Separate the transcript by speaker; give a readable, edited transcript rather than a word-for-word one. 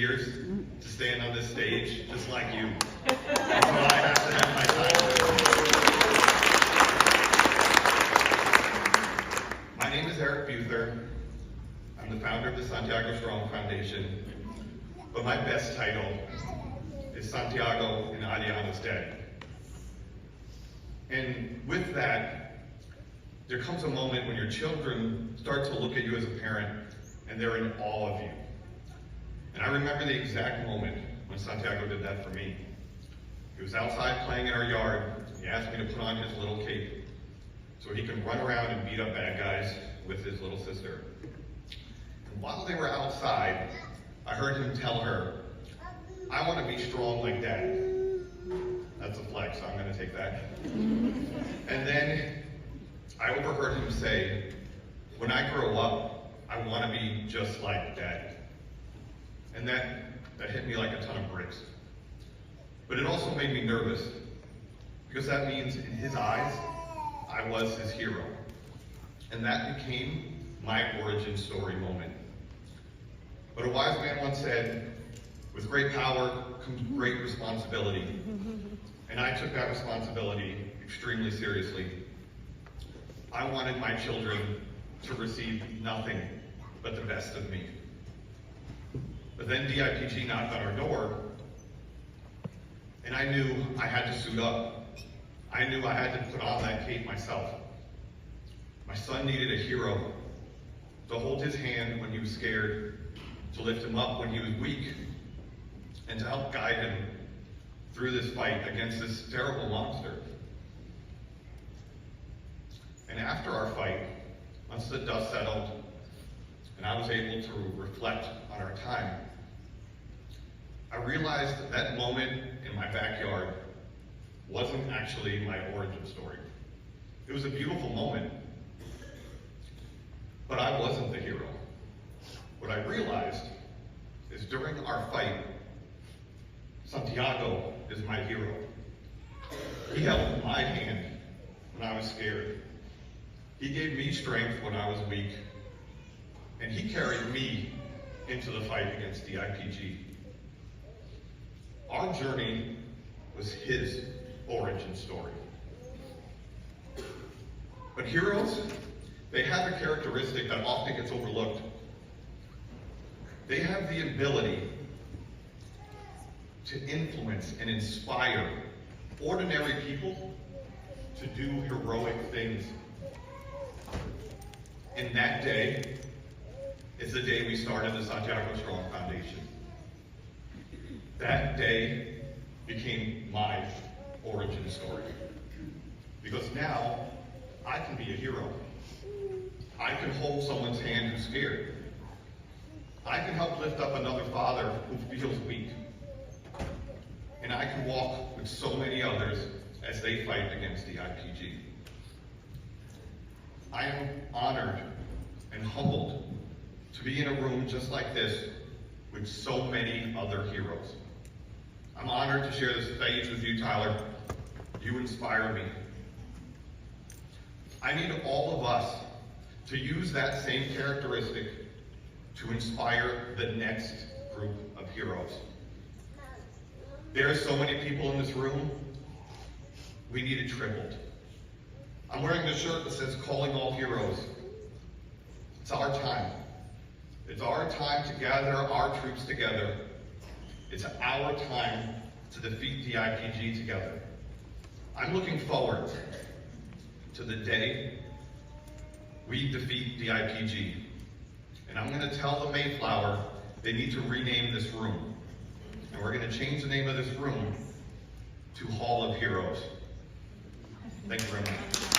Speaker 1: years to stand on this stage just like you. And so I have to have my time. My name is Eric Buther. I'm the founder of the Santiago Strong Foundation, but my best title is Santiago and Adriana's dad. And with that, there comes a moment when your children start to look at you as a parent and they're in awe of you. And I remember the exact moment when Santiago did that for me. He was outside playing in our yard. He asked me to put on his little cape so he could run around and beat up bad guys with his little sister. And while they were outside, I heard him tell her, "I want to be strong like Dad." That's a flex, so I'm going to take that. And then I overheard him say, "When I grow up, I want to be just like Dad." And that hit me like a ton of bricks. But it also made me nervous, because that means in his eyes, I was his hero. And that became my origin story moment. But a wise man once said, "With great power comes great responsibility." And I took that responsibility extremely seriously. I wanted my children to receive nothing but the best of me. But then DIPG knocked on our door, and I knew I had to suit up. I knew I had to put on that cape myself. My son needed a hero to hold his hand when he was scared, to lift him up when he was weak, and to help guide him through this fight against this terrible monster. And after our fight, once the dust settled, and I was able to reflect on our time, I realized that that moment in my backyard wasn't actually my origin story. It was a beautiful moment, but I wasn't the hero. What I realized is during our fight, Santiago is my hero. He held my hand when I was scared. He gave me strength when I was weak. And he carried me into the fight against DIPG. Our journey was his origin story. But heroes, they have a characteristic that often gets overlooked. They have the ability to influence and inspire ordinary people to do heroic things. And that day is the day we started the Santiago Strong Foundation. That day became my origin story. Because now I can be a hero. I can hold someone's hand who's scared. I can help lift up another father who feels weak. And I can walk with so many others as they fight against DIPG. I am honored and humbled to be in a room just like this with so many other heroes. I'm honored to share this stage with you, Tyler. You inspire me. I need all of us to use that same characteristic to inspire the next group of heroes. There are so many people in this room, we need it tripled. I'm wearing this shirt that says "Calling All Heroes." It's our time. It's our time to gather our troops together. It's our time to defeat DIPG together. I'm looking forward to the day we defeat DIPG. And I'm going to tell the Mayflower they need to rename this room. And we're going to change the name of this room to Hall of Heroes. Thank you very much.